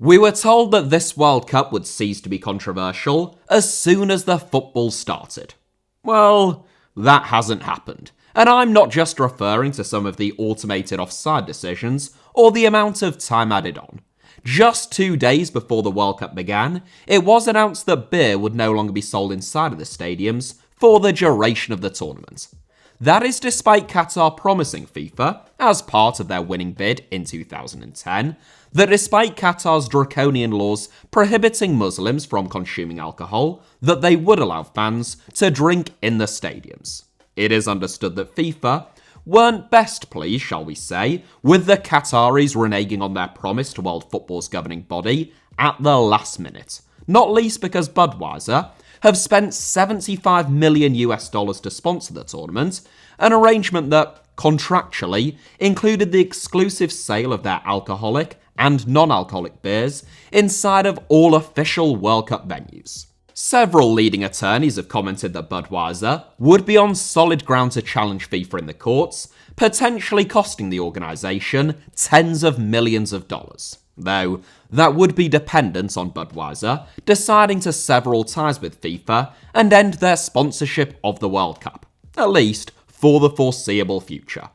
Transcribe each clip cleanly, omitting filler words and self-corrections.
We were told that this World Cup would cease to be controversial as soon as the football started. Well, that hasn't happened, and I'm not just referring to some of the automated offside decisions or the amount of time added on. Just 2 days before the World Cup began, it was announced that beer would no longer be sold inside of the stadiums for the duration of the tournament. That is despite Qatar promising FIFA, as part of their winning bid in 2010, that despite Qatar's draconian laws prohibiting Muslims from consuming alcohol, that they would allow fans to drink in the stadiums. It is understood that FIFA weren't best pleased, shall we say, with the Qataris reneging on their promise to world football's governing body at the last minute, not least because Budweiser have spent $75 million to sponsor the tournament, an arrangement that, contractually, included the exclusive sale of their alcoholic and non-alcoholic beers inside of all official World Cup venues. Several leading attorneys have commented that Budweiser would be on solid ground to challenge FIFA in the courts, potentially costing the organisation tens of millions of dollars. Though, that would be dependent on Budweiser deciding to sever all ties with FIFA and end their sponsorship of the World Cup, at least for the foreseeable future.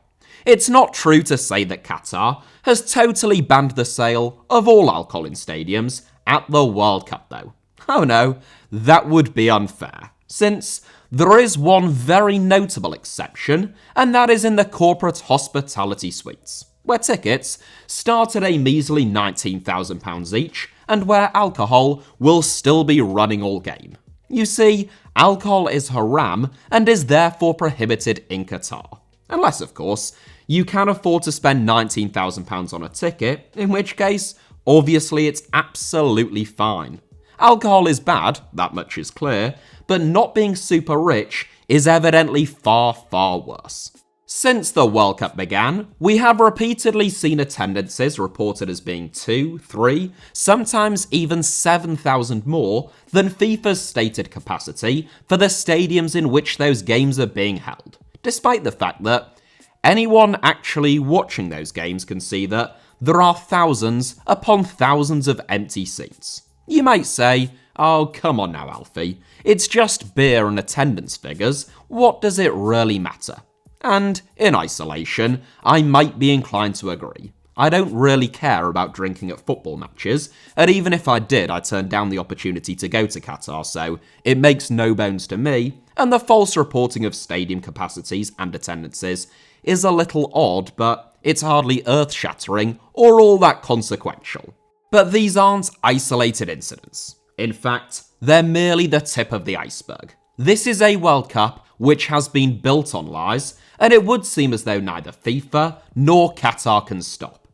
It's not true to say that Qatar has totally banned the sale of all alcohol in stadiums at the World Cup though. Oh no, that would be unfair, since there is one very notable exception, and that is in the corporate hospitality suites, where tickets start at a measly £19,000 each, and where alcohol will still be running all game. You see, alcohol is haram and is therefore prohibited in Qatar. Unless, of course, you can afford to spend £19,000 on a ticket, in which case, obviously it's absolutely fine. Alcohol is bad, that much is clear, but not being super rich is evidently far, far worse. Since the World Cup began, we have repeatedly seen attendances reported as being 2, 3, sometimes even 7,000 more than FIFA's stated capacity for the stadiums in which those games are being held, despite the fact that anyone actually watching those games can see that there are thousands upon thousands of empty seats. You might say, oh come on now Alfie, it's just beer and attendance figures, what does it really matter? And, in isolation, I might be inclined to agree. I don't really care about drinking at football matches, and even if I did, I'd turn down the opportunity to go to Qatar, so it makes no bones to me, and the false reporting of stadium capacities and attendances is a little odd, but it's hardly earth-shattering or all that consequential. But these aren't isolated incidents. In fact, they're merely the tip of the iceberg. This is a World Cup which has been built on lies, and it would seem as though neither FIFA nor Qatar can stop.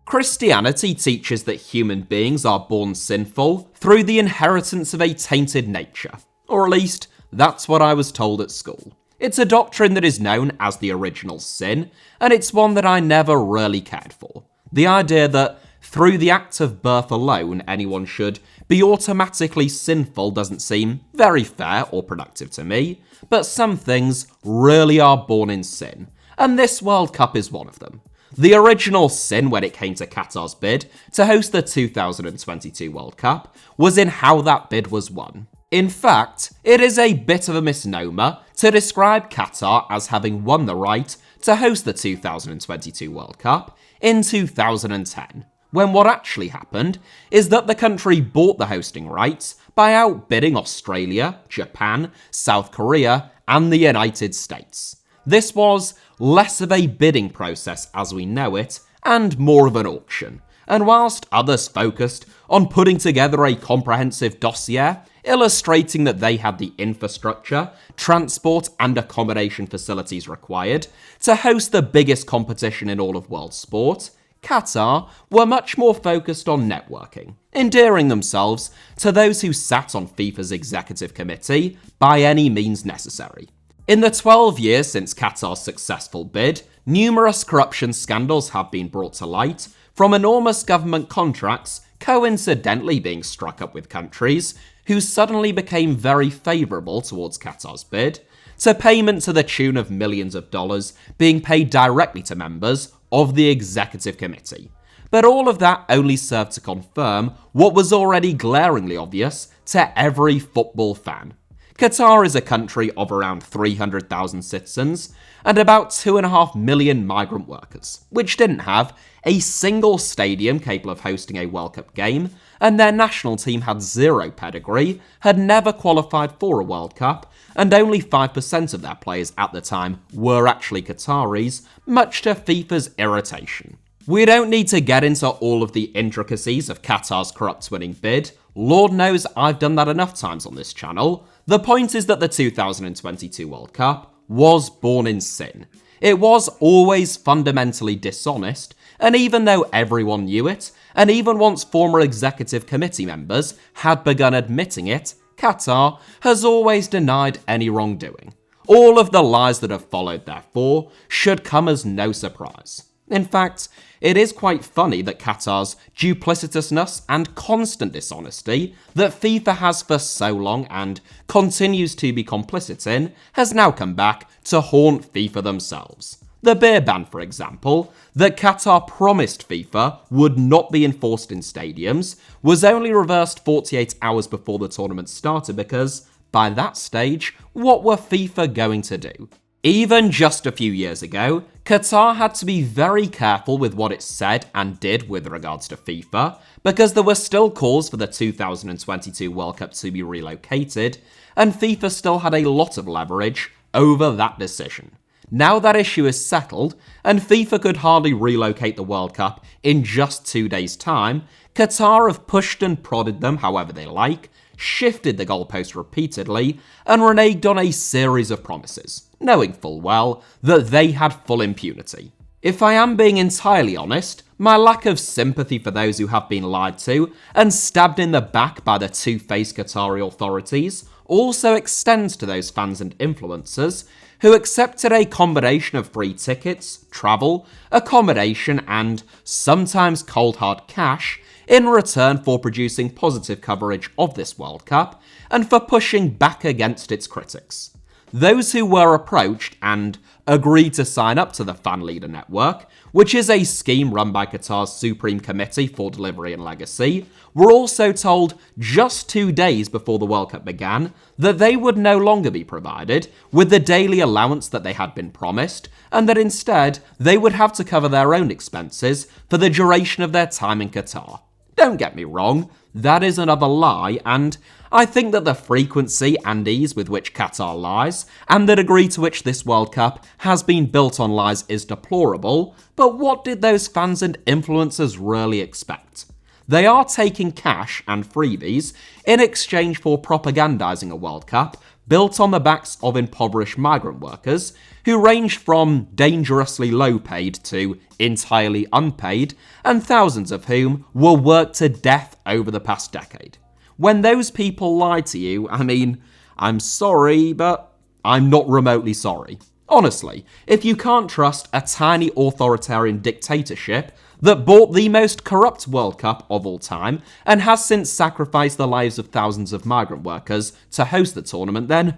Christianity teaches that human beings are born sinful through the inheritance of a tainted nature, or at least that's what I was told at school. It's a doctrine that is known as the original sin, and it's one that I never really cared for. The idea that through the act of birth alone anyone should be automatically sinful doesn't seem very fair or productive to me, but some things really are born in sin, and this World Cup is one of them. The original sin when it came to Qatar's bid to host the 2022 World Cup was in how that bid was won. In fact, it is a bit of a misnomer to describe Qatar as having won the right to host the 2022 World Cup in 2010. When what actually happened is that the country bought the hosting rights by outbidding Australia, Japan, South Korea, and the United States. This was less of a bidding process as we know it, and more of an auction. And whilst others focused on putting together a comprehensive dossier, illustrating that they had the infrastructure, transport, and accommodation facilities required to host the biggest competition in all of world sport, Qatar were much more focused on networking, endearing themselves to those who sat on FIFA's executive committee by any means necessary. In the 12 years since Qatar's successful bid, numerous corruption scandals have been brought to light, from enormous government contracts coincidentally being struck up with countries who suddenly became very favourable towards Qatar's bid, to payment to the tune of millions of dollars being paid directly to members of the executive committee. but all of that only served to confirm what was already glaringly obvious to every football fan. Qatar is a country of around 300,000 citizens and about 2.5 million migrant workers, which didn't have a single stadium capable of hosting a World Cup game, and their national team had zero pedigree, had never qualified for a World Cup, and only 5% of their players at the time were actually Qataris, much to FIFA's irritation. We don't need to get into all of the intricacies of Qatar's corrupt winning bid. Lord knows I've done that enough times on this channel. The point is that the 2022 World Cup was born in sin. It was always fundamentally dishonest, and even though everyone knew it, and even once former executive committee members had begun admitting it, Qatar has always denied any wrongdoing. All of the lies that have followed, therefore, should come as no surprise. In fact, it is quite funny that Qatar's duplicitousness and constant dishonesty that FIFA has for so long and continues to be complicit in has now come back to haunt FIFA themselves. The beer ban, for example, that Qatar promised FIFA would not be enforced in stadiums, was only reversed 48 hours before the tournament started because, by that stage, what were FIFA going to do? Even just a few years ago, Qatar had to be very careful with what it said and did with regards to FIFA, because there were still calls for the 2022 World Cup to be relocated, and FIFA still had a lot of leverage over that decision. Now that issue is settled, and FIFA could hardly relocate the World Cup in just 2 days' time, Qatar have pushed and prodded them however they like, shifted the goalpost repeatedly, and reneged on a series of promises, knowing full well that they had full impunity. If I am being entirely honest, my lack of sympathy for those who have been lied to and stabbed in the back by the two-faced Qatari authorities also extends to those fans and influencers who accepted a combination of free tickets, travel, accommodation, and sometimes cold hard cash in return for producing positive coverage of this World Cup and for pushing back against its critics. Those who were approached and agreed to sign up to the Fan Leader Network, which is a scheme run by Qatar's Supreme Committee for Delivery and Legacy, were also told just 2 days before the World Cup began that they would no longer be provided with the daily allowance that they had been promised, and that instead they would have to cover their own expenses for the duration of their time in Qatar. Don't get me wrong, that is another lie, and I think that the frequency and ease with which Qatar lies, and the degree to which this World Cup has been built on lies is deplorable, but what did those fans and influencers really expect? They are taking cash and freebies in exchange for propagandizing a World Cup built on the backs of impoverished migrant workers who ranged from dangerously low paid to entirely unpaid, and thousands of whom were worked to death over the past decade. When those people lie to you, I mean, I'm sorry, but I'm not remotely sorry. Honestly, if you can't trust a tiny authoritarian dictatorship that bought the most corrupt World Cup of all time and has since sacrificed the lives of thousands of migrant workers to host the tournament, then,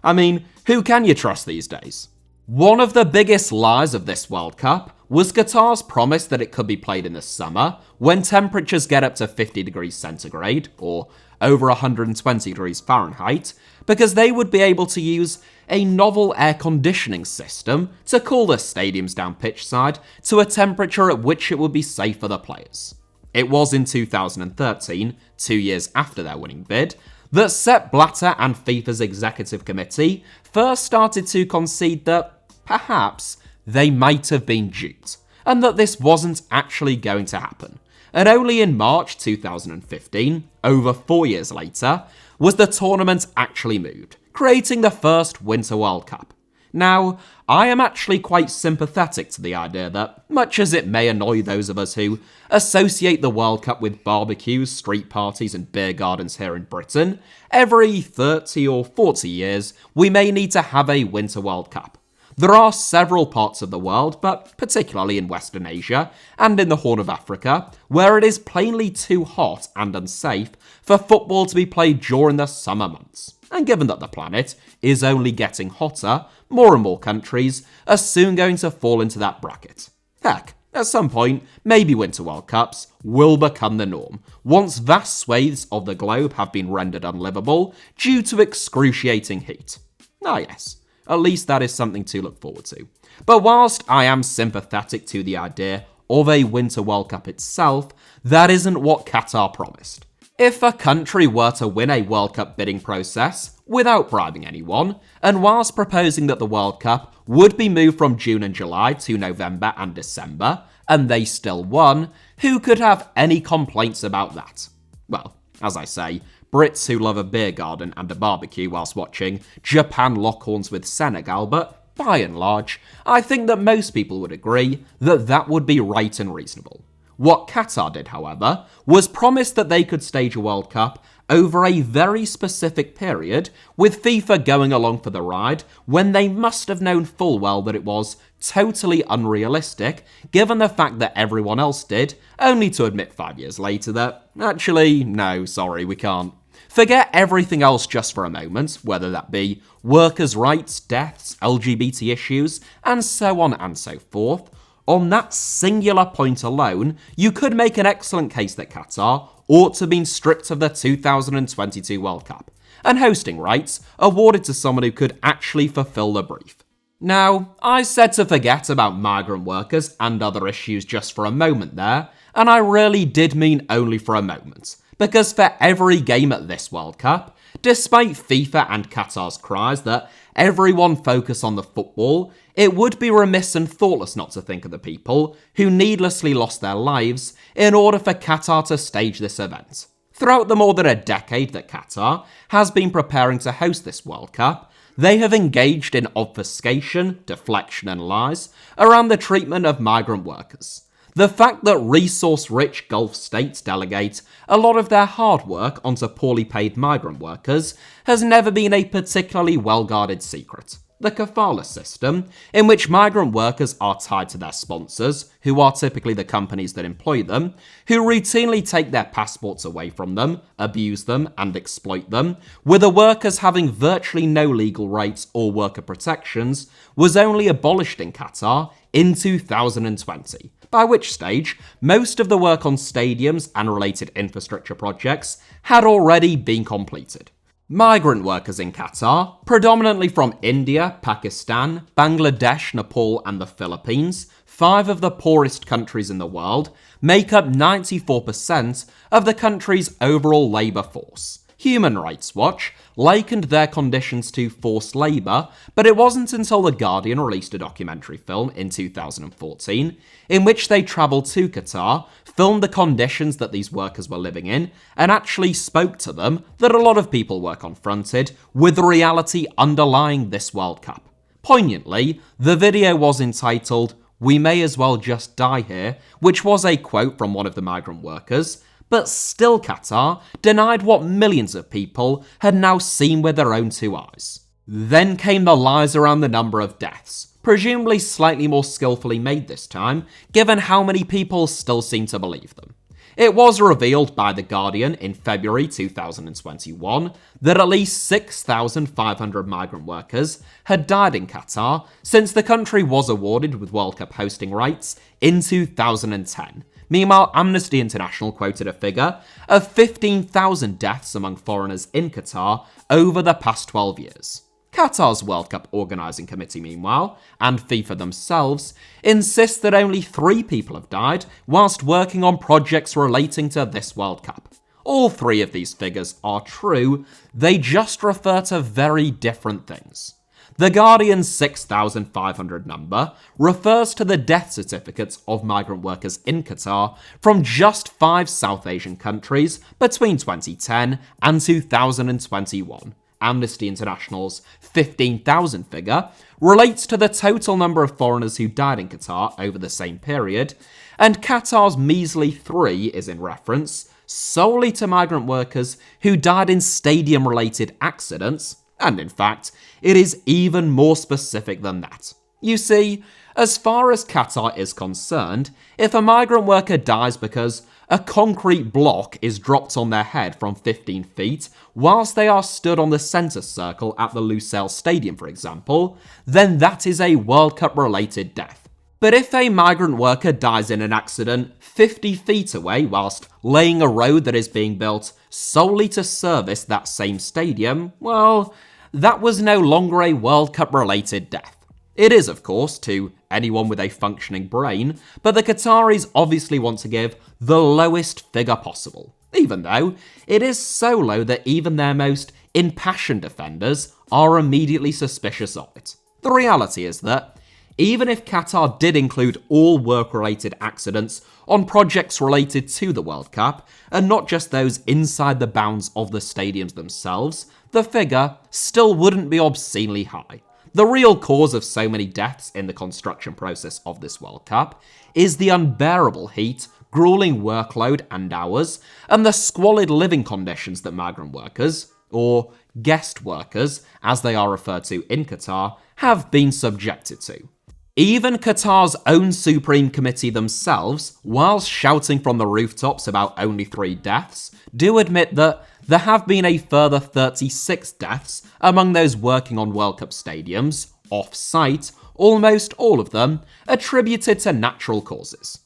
I mean, who can you trust these days? One of the biggest lies of this World Cup was Qatar's promise that it could be played in the summer, when temperatures get up to 50 degrees centigrade, or over 120 degrees Fahrenheit, because they would be able to use a novel air conditioning system to cool the stadiums down pitchside to a temperature at which it would be safe for the players. It was in 2013, 2 years after their winning bid, that Sepp Blatter and FIFA's executive committee first started to concede that, perhaps, they might have been duped, and that this wasn't actually going to happen. And only in March 2015, over 4 years later, was the tournament actually moved, creating the first Winter World Cup. Now, I am actually quite sympathetic to the idea that, much as it may annoy those of us who associate the World Cup with barbecues, street parties and beer gardens here in Britain, every 30 or 40 years we may need to have a Winter World Cup. There are several parts of the world, but particularly in Western Asia and in the Horn of Africa, where it is plainly too hot and unsafe for football to be played during the summer months. And given that the planet is only getting hotter, more and more countries are soon going to fall into that bracket. Heck, At some point, maybe Winter World Cups will become the norm, once vast swathes of the globe have been rendered unlivable due to excruciating heat. Ah yes, at least that is something to look forward to. But whilst I am sympathetic to the idea of a Winter World Cup itself, that isn't what Qatar promised. If a country were to win a World Cup bidding process without bribing anyone, and whilst proposing that the World Cup would be moved from June and July to November and December, and they still won, who could have any complaints about that? Well, as I say, Brits who love a beer garden and a barbecue whilst watching Japan lock horns with Senegal, but by and large, I think that most people would agree that that would be right and reasonable. What Qatar did, however, was promise that they could stage a World Cup over a very specific period, with FIFA going along for the ride when they must have known full well that it was totally unrealistic, given the fact that everyone else did, only to admit 5 years later that, actually, no, sorry, we can't. Forget everything else just for a moment, whether that be workers' rights, deaths, LGBT issues, and so on and so forth. On that singular point alone, you could make an excellent case that Qatar ought to have been stripped of the 2022 World Cup, and hosting rights awarded to someone who could actually fulfill the brief. Now, I said to forget about migrant workers and other issues just for a moment there, and I really did mean only for a moment, because for every game at this World Cup, despite FIFA and Qatar's cries that everyone focus on the football, it would be remiss and thoughtless not to think of the people who needlessly lost their lives in order for Qatar to stage this event. Throughout the more than a decade that Qatar has been preparing to host this World Cup, they have engaged in obfuscation, deflection and lies around the treatment of migrant workers. The fact that resource-rich Gulf states delegate a lot of their hard work onto poorly paid migrant workers has never been a particularly well-guarded secret. The kafala system, in which migrant workers are tied to their sponsors, who are typically the companies that employ them, who routinely take their passports away from them, abuse them, and exploit them, with the workers having virtually no legal rights or worker protections, was only abolished in Qatar in 2020. By which stage, most of the work on stadiums and related infrastructure projects had already been completed. Migrant workers in Qatar, predominantly from India, Pakistan, Bangladesh, Nepal and the Philippines, 5 of the poorest countries in the world, make up 94% of the country's overall labour force. Human Rights Watch likened their conditions to forced labour, but it wasn't until The Guardian released a documentary film in 2014 in which they travelled to Qatar, filmed the conditions that these workers were living in, and actually spoke to them that a lot of people were confronted with the reality underlying this World Cup. Poignantly, the video was entitled, "We May As Well Just Die Here," which was a quote from one of the migrant workers. But still Qatar denied what millions of people had now seen with their own 2 eyes. Then came the lies around the number of deaths, presumably slightly more skillfully made this time, given how many people still seem to believe them. It was revealed by The Guardian in February 2021 that at least 6,500 migrant workers had died in Qatar since the country was awarded with World Cup hosting rights in 2010. Meanwhile, Amnesty International quoted a figure of 15,000 deaths among foreigners in Qatar over the past 12 years. Qatar's World Cup organising committee, meanwhile, and FIFA themselves, insist that only 3 people have died whilst working on projects relating to this World Cup. All 3 of these figures are true, they just refer to very different things. The Guardian's 6,500 number refers to the death certificates of migrant workers in Qatar from just 5 South Asian countries between 2010 and 2021. Amnesty International's 15,000 figure relates to the total number of foreigners who died in Qatar over the same period, and Qatar's measly 3 is in reference solely to migrant workers who died in stadium-related accidents. And in fact, it is even more specific than that. You see, as far as Qatar is concerned, if a migrant worker dies because a concrete block is dropped on their head from 15 feet whilst they are stood on the centre circle at the Lusail Stadium, for example, then that is a World Cup related death. But if a migrant worker dies in an accident 50 feet away whilst laying a road that is being built solely to service that same stadium, well, that was no longer a World Cup related death. It is, of course, to anyone with a functioning brain, but the Qataris obviously want to give the lowest figure possible, even though it is so low that even their most impassioned defenders are immediately suspicious of it. The reality is that even if Qatar did include all work-related accidents on projects related to the World Cup, and not just those inside the bounds of the stadiums themselves, the figure still wouldn't be obscenely high. The real cause of so many deaths in the construction process of this World Cup is the unbearable heat, grueling workload and hours, and the squalid living conditions that migrant workers, or guest workers as they are referred to in Qatar, have been subjected to. Even Qatar's own Supreme Committee themselves, whilst shouting from the rooftops about only 3 deaths, do admit that there have been a further 36 deaths among those working on World Cup stadiums, off-site, almost all of them attributed to natural causes.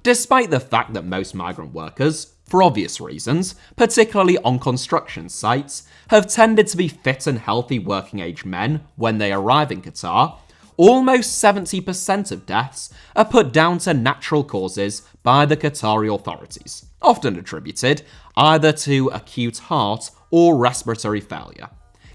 Despite the fact that most migrant workers, for obvious reasons, particularly on construction sites, have tended to be fit and healthy working-age men when they arrive in Qatar, almost 70% of deaths are put down to natural causes by the Qatari authorities, often attributed either to acute heart or respiratory failure.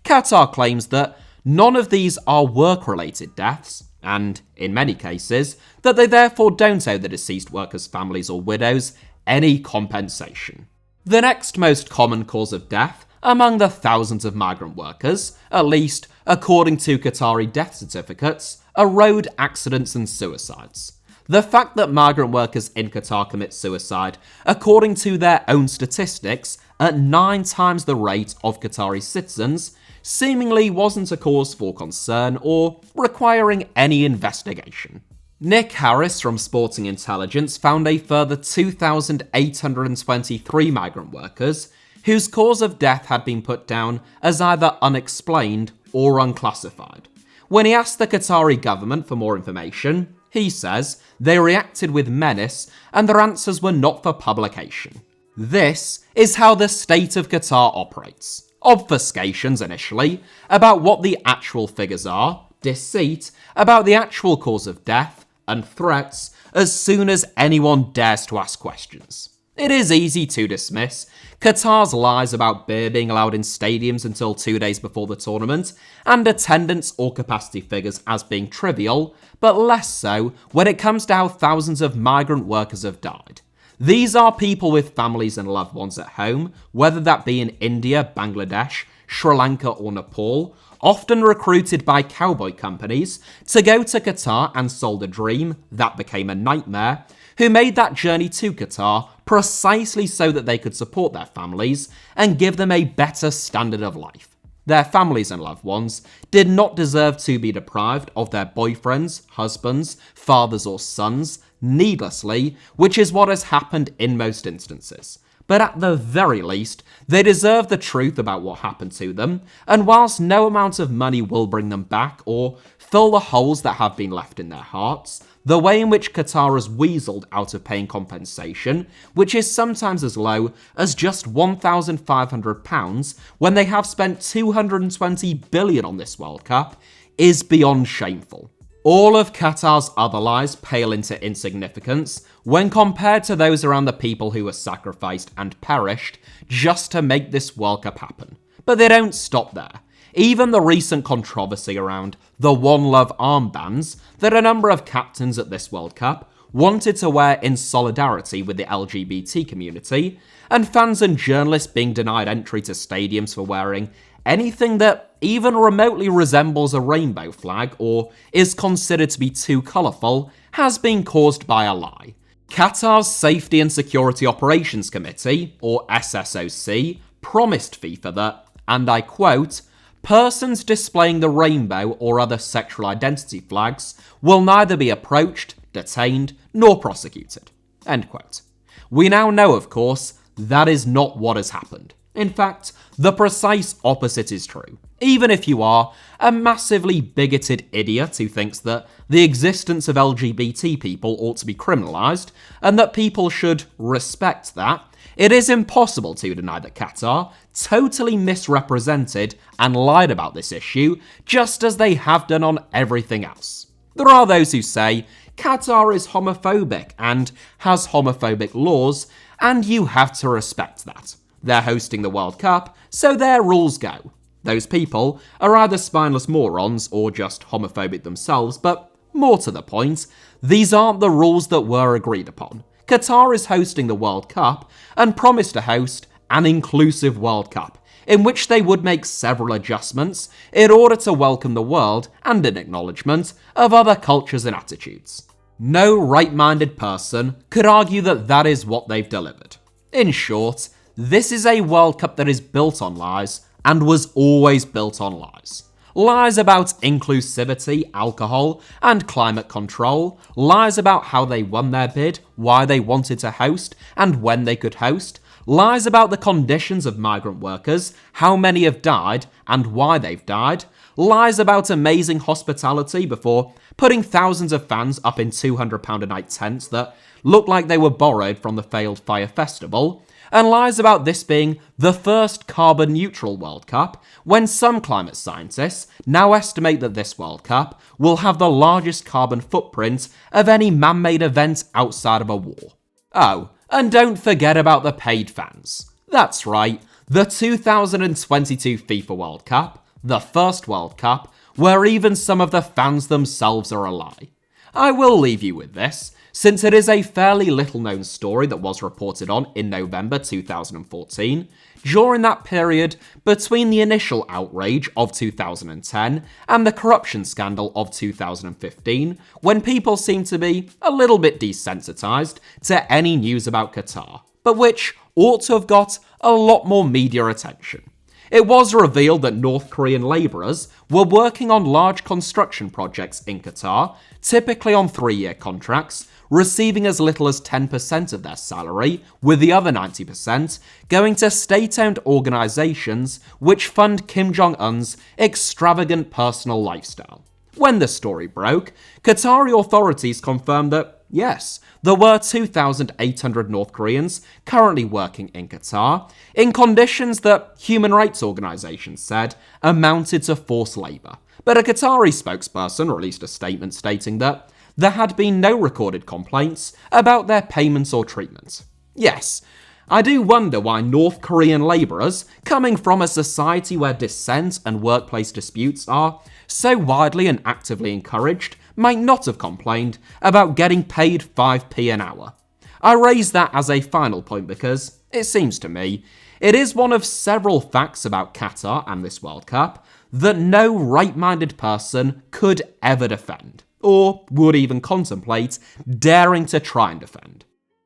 Qatar claims that none of these are work-related deaths, and, in many cases, that they therefore don't owe the deceased workers' families or widows any compensation. The next most common cause of death among the thousands of migrant workers, at least according to Qatari death certificates, are road accidents and suicides. The fact that migrant workers in Qatar commit suicide, according to their own statistics, at 9 times the rate of Qatari citizens, seemingly wasn't a cause for concern or requiring any investigation. Nick Harris from Sporting Intelligence found a further 2,823 migrant workers whose cause of death had been put down as either unexplained or unclassified. When he asked the Qatari government for more information, he says they reacted with menace and their answers were not for publication. This is how the state of Qatar operates. Obfuscations initially about what the actual figures are, deceit about the actual cause of death, and threats as soon as anyone dares to ask questions. It is easy to dismiss Qatar's lies about beer being allowed in stadiums until 2 days before the tournament, and attendance or capacity figures as being trivial, but less so when it comes to how thousands of migrant workers have died. These are people with families and loved ones at home, whether that be in India, Bangladesh, Sri Lanka or Nepal, often recruited by cowboy companies to go to Qatar and sold a dream that became a nightmare, who made that journey to Qatar precisely so that they could support their families and give them a better standard of life. Their families and loved ones did not deserve to be deprived of their boyfriends, husbands, fathers or sons needlessly, which is what has happened in most instances. But at the very least, they deserve the truth about what happened to them, and whilst no amount of money will bring them back or fill the holes that have been left in their hearts, the way in which Qatar has weaseled out of paying compensation, which is sometimes as low as just £1,500 when they have spent $220 billion on this World Cup, is beyond shameful. All of Qatar's other lies pale into insignificance when compared to those around the people who were sacrificed and perished just to make this World Cup happen. But they don't stop there. Even the recent controversy around the One Love armbands that a number of captains at this World Cup wanted to wear in solidarity with the LGBT community, and fans and journalists being denied entry to stadiums for wearing anything that even remotely resembles a rainbow flag or is considered to be too colourful, has been caused by a lie. Qatar's Safety and Security Operations Committee, or SSOC, promised FIFA that, and I quote, "persons displaying the rainbow or other sexual identity flags will neither be approached, detained, nor prosecuted." End quote. We now know, of course, that is not what has happened. In fact, the precise opposite is true. Even if you are a massively bigoted idiot who thinks that the existence of LGBT people ought to be criminalised and that people should respect that, it is impossible to deny that Qatar totally misrepresented and lied about this issue, just as they have done on everything else. There are those who say Qatar is homophobic and has homophobic laws, and you have to respect that. They're hosting the World Cup, so their rules go. Those people are either spineless morons or just homophobic themselves, but more to the point, these aren't the rules that were agreed upon. Qatar is hosting the World Cup and promised to host an inclusive World Cup, in which they would make several adjustments in order to welcome the world and in acknowledgement of other cultures and attitudes. No right-minded person could argue that that is what they've delivered. In short, this is a World Cup that is built on lies and was always built on lies. Lies about inclusivity, alcohol, and climate control. Lies about how they won their bid, why they wanted to host, and when they could host. Lies about the conditions of migrant workers, how many have died, and why they've died. Lies about amazing hospitality before putting thousands of fans up in £200 a night tents that looked like they were borrowed from the failed Fire Festival. And lies about this being the first carbon-neutral World Cup, when some climate scientists now estimate that this World Cup will have the largest carbon footprint of any man-made event outside of a war. Oh, and don't forget about the paid fans. That's right, the 2022 FIFA World Cup, the first World Cup, where even some of the fans themselves are a lie. I will leave you with this, since it is a fairly little-known story that was reported on in November 2014, during that period between the initial outrage of 2010 and the corruption scandal of 2015, when people seemed to be a little bit desensitized to any news about Qatar, but which ought to have got a lot more media attention. It was revealed that North Korean labourers were working on large construction projects in Qatar, typically on 3-year contracts, receiving as little as 10% of their salary, with the other 90% going to state-owned organisations which fund Kim Jong-un's extravagant personal lifestyle. When the story broke, Qatari authorities confirmed that, yes, there were 2,800 North Koreans currently working in Qatar, in conditions that human rights organisations said amounted to forced labour. But a Qatari spokesperson released a statement stating that there had been no recorded complaints about their payments or treatment. Yes, I do wonder why North Korean labourers, coming from a society where dissent and workplace disputes are so widely and actively encouraged, might not have complained about getting paid 5p an hour. I raise that as a final point because, it seems to me, it is one of several facts about Qatar and this World Cup that no right-minded person could ever defend, or would even contemplate daring to try and defend.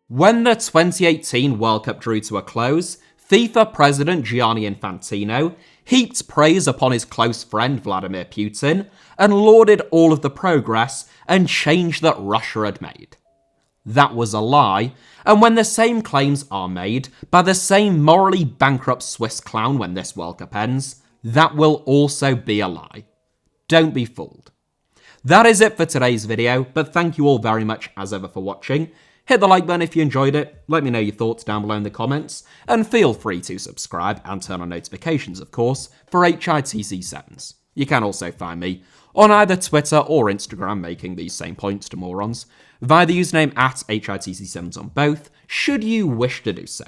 When the 2018 World Cup drew to a close, FIFA President Gianni Infantino heaped praise upon his close friend Vladimir Putin and lauded all of the progress and change that Russia had made. That was a lie, and when the same claims are made by the same morally bankrupt Swiss clown when this World Cup ends, that will also be a lie. Don't be fooled. That is it for today's video, but thank you all very much as ever for watching. Hit the like button if you enjoyed it, let me know your thoughts down below in the comments, and feel free to subscribe and turn on notifications, of course, for HITC Sevens. You can also find me on either Twitter or Instagram making these same points to morons, via the username @HITC Sevens on both, should you wish to do so.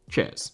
Cheers.